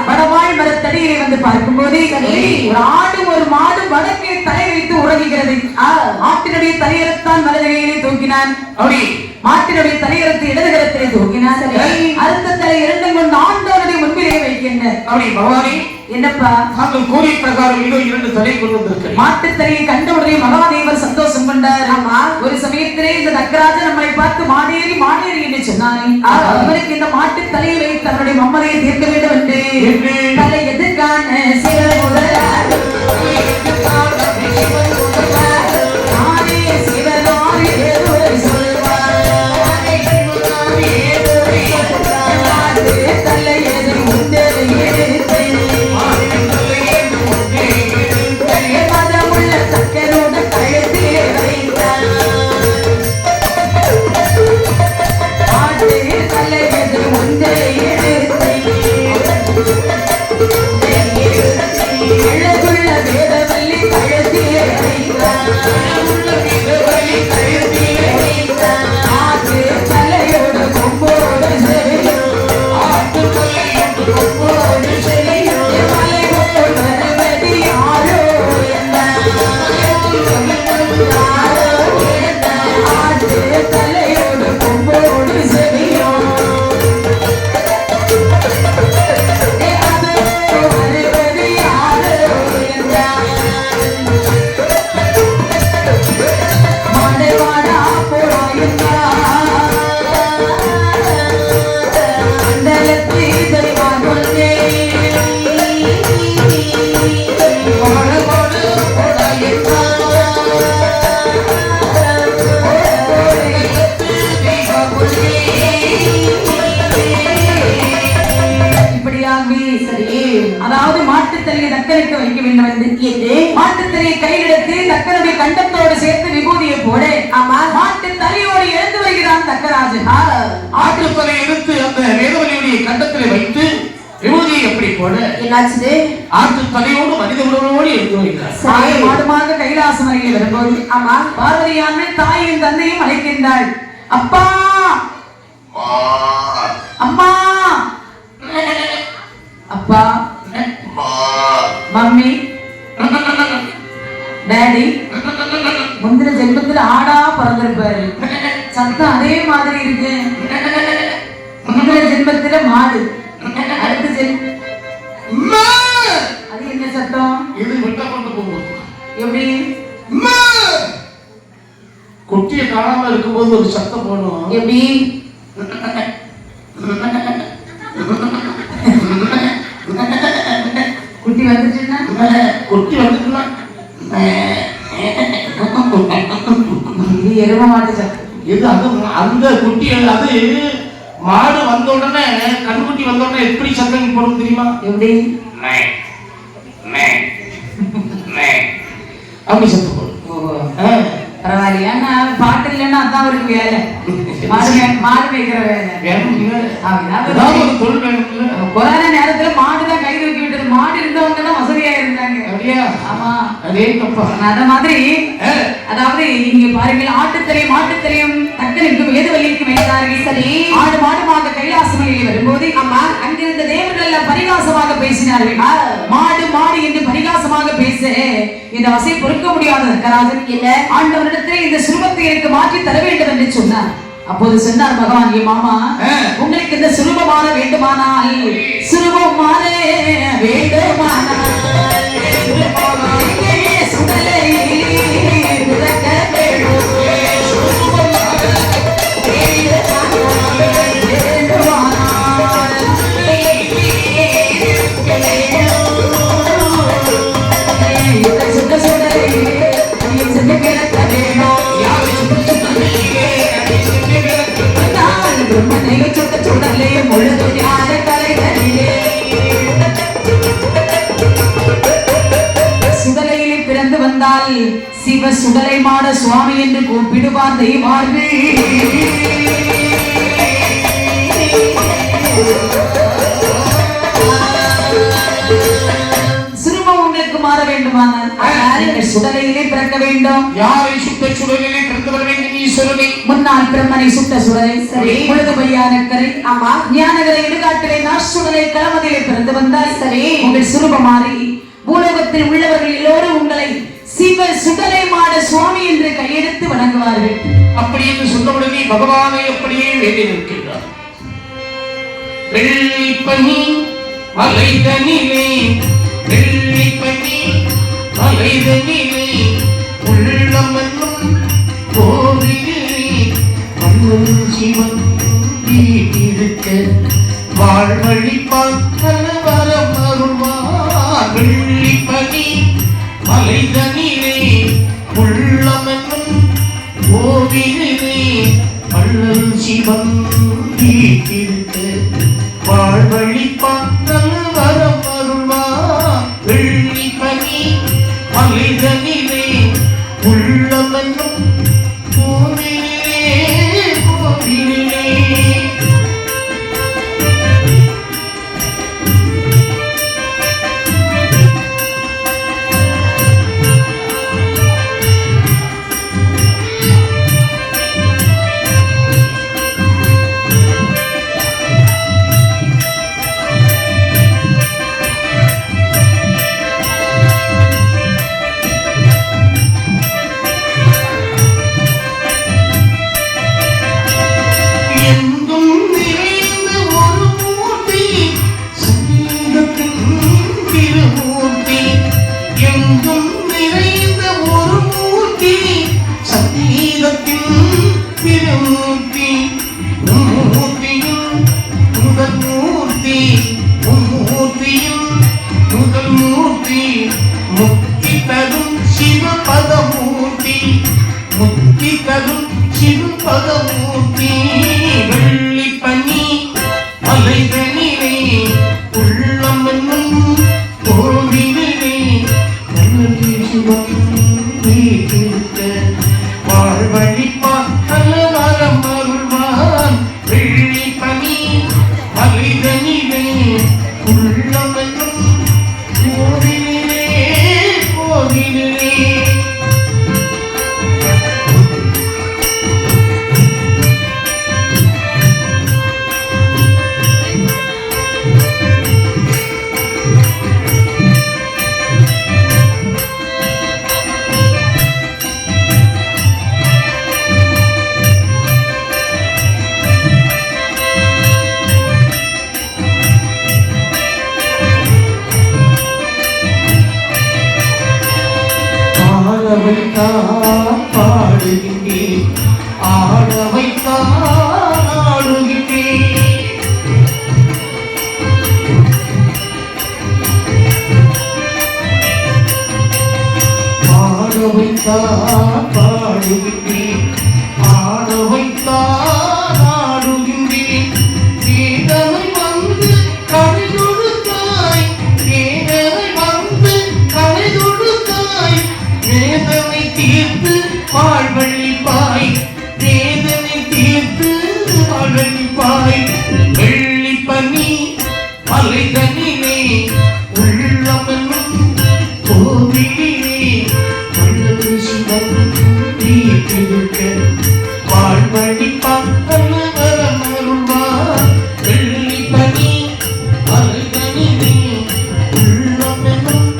வடவாய் மரத்தடியை வந்து பார்க்கும் போது ஒரு ஆடும் ஒரு மாடும் வடக்கே தலை வைத்து உறங்குகிறது. ஆட்டினுடைய தலையரத்தான் வலதுகையிலே தூக்கினான். மாட்டினுடைய தலையரத்தை இடதுகரத்திலே தூக்கினான். அடுத்த தலை இரண்டும் கொண்டு ஆண்டவனுடைய முன்பிலே வைக்கின்றனர். பகவானே, என்னப்பா தாங்கள் கூறிய பிரகாரம் இன்னும் 2 தலை கொண்டு வந்திருக்கிறேன். மாட்டு தலையை கண்டவுடனே மகாதேவர் சந்தோஷம் கொண்டார். ஒரு சமயத்திலே இந்த தக்கராஜன் நம்மை பார்த்து மாடேறி மாடேறி என்று சொன்னானே, அவருக்கு இந்த மாட்டு தலையை வைத்து அவருடைய மம்மதையை தீர்க்க வேண்டும் என்று தலை எதிர்கான அதாவது மாட்டுத்தலையை தக்கனுக்கு வைக்க வேண்டும் என்று மாட்டுத்தலையை கையில் எடுத்து தக்கனுடைய கண்டத்தோடு சேர்த்து விபூதியை போட மாட்டு தலையோடு எழுந்து வைக்கிறான் தக்கராஜன். ஆட்டுத்தலை எடுத்து அந்த வேதவலியுடைய கண்டத்திலே வைத்து விபூதியை எப்படி போட என்னாச்சு? ஆட்டு தலையோடு மனித உடலோடு எழுந்து வைக்கிறார். மாடுமாக கைலாசம் அருகே வரும்போது பார்வதியான தாயும் தந்தையும் அழைக்கின்றாள். அப்பா, அம்மா, அப்பா, மம்மி, டாடி. முந்தின ஜென்மத்தில் ஆடா பிறந்திருப்பாரு, சத்தம் அதே மாதிரி இருக்கு. முந்தின ஜென்மத்துல மாடு, அடுத்த ஜென்மம் அது என்ன சத்தம்? எப்படி? குட்டிய காணாம இருக்கும்போது ஒரு சத்தம் போடும். எப்படி? குட்டி வந்துச்சுன்னா குட்டி வந்துச்சுன்னா இது எரும மாட்டு சத்தம். இது அது அந்த குட்டி அது மாடு வந்த உடனே கண்குட்டி வந்த உடனே எப்படி சத்தம் போடும் தெரியுமா? எப்படி? அப்படி சத்தம் போடும். பரவாயில்லையா? பாட்டு இல்லைன்னா அதான் அவருக்கு வேலை. மாடு மேய்க்கிற கொரோனா நேரத்துல மாடுதான் கை தூக்கி விட்டது. மாடு இருந்தவங்க தான் வசதியா இருந்தாங்க. ஆமா, அத மாதிரி. அதாவது இங்க பாருங்கள், ஆட்டுத்தலையும் மாட்டுத்தலையும் தக்கனுக்கும் வேதவல்லிக்கும் வைத்தார்கள். சரி, ஆடு மாடுமாக கைலாசமலையில் வரும்போது அம்மா அங்கிருந்த தேவர்கள் பரிகாசமாக பேசினார்கள். மாடு மாடு என்று பரிகாசமாக பேச இந்த வசை பொறுக்க முடியாத தக்கராஜன் இல்ல ஆண்டவரிடத்திலே இந்த சுரூபத்தை எனக்கு மாற்றி தர வேண்டும் என்று சொன்னார். அப்போது சொன்னார் பகவான், ஏ மாமா, உங்களுக்கு இந்த சுரூபமான வேண்டுமானால் சுரூபமான வேண்டுமானால் சுடலை உறக்க வேண்டும். சுடலையிலே பிறந்து வந்தால் சிவ சுடலை மாட சுவாமி என்று கூப்பிடுவார் தெய்வார்கள். சுரூபம் உங்களுக்கு மாற வேண்டுமானால் சுடலையிலே பிறக்க வேண்டும். யாரை சுத்த சுடலிலே பிறந்தவர் வேண்டும் நீ ஈஸ்வரனை முன்னாள் பிரம்மனை சுட்ட சுடலை சரி. பொழுது பையானக்கரை ஆமா. ஞானகரை இடுகாட்டிலே நாசுடலை களமதிலே பிறந்து வந்தாய். சரி. உங்கள் சுரூபமாறி பூலோகத்தில் உள்ளவர்கள் எல்லோரும் உங்களை சிவ சுடலை மாட சுவாமி என்று கையெடுத்து வணங்குவார்கள். அப்படி என்று சொன்னவுடனே பகவானை அப்படியே வேண்டி நிற்கின்றார். வெள்ளி பனி மலைதனிலே வெள்ளி பனி மலைதனிலே உள்ளம் என்னும் கோவிலே அண்ணன் சிவன் வீட்டிருக்க வாழ்வழிப்பான் வரம் அருள்வார். வெள்ளி பனி மலைதனிலே உள்ளம் என்னும் கோவிலே அண்ணன் சிவன் வீட்டிருக்க வாழ்வழிப்பான் வரம் அருள்வார். வெள்ளி பனி மலைதனிலே உள்ளம் என்னும் கோவிலே கோவிலே எங்கும் நிறைந்த ஒரு மூர்த்தி சங்கீதத்தின் திருமூர்த்தி. எங்கும் நிறைந்த ஒரு மூர்த்தி சங்கீதத்தின் திருமூர்த்தி. மூர்த்தியும் முதல் மூர்த்தி மூர்த்தியும் முதல் மூர்த்தி முக்தி தரும் சிவபதமூர்த்தி முக்தி தரும் சிவபதமூர்த்தி. வெள்ளி பனி மலைதனிலே உள்ளம் என்னும் கோவிலே சிவன் வீட்டிருக்க வாழ்வழிப்பான் வரம் அருள்வான். வெள்ளி பனி மலைதனிலே உள்ளம் என்னும் கோவிலே கோவிலே ஆடவைத்தான் பாடுகின்றேன் ஆடவைத்தான் ஆடுகின்றேன். ஆடவைத்தான் பாடுகின்றேன் ஆடவைத்தான் ஆடுகின்றேன். வேதனை வந்து கரை கொடுத்தாய் வேதனை வந்து கரை கொடுத்தாய் வேதனை தீர்த்து வாழ்வழிப்பாய் வேதனை தீர்த்து வாழ்வழிப்பாய். வெள்ளி பனி மலைதனிலே உள்ளம் என்னும் கோவிலே அண்ணன் சிவன் வீட்டிருக்க வாழ்வழிப்பான் வரம் அருள்வார். வெள்ளி பனி மலைதனிலே உள்ளம் என்னும்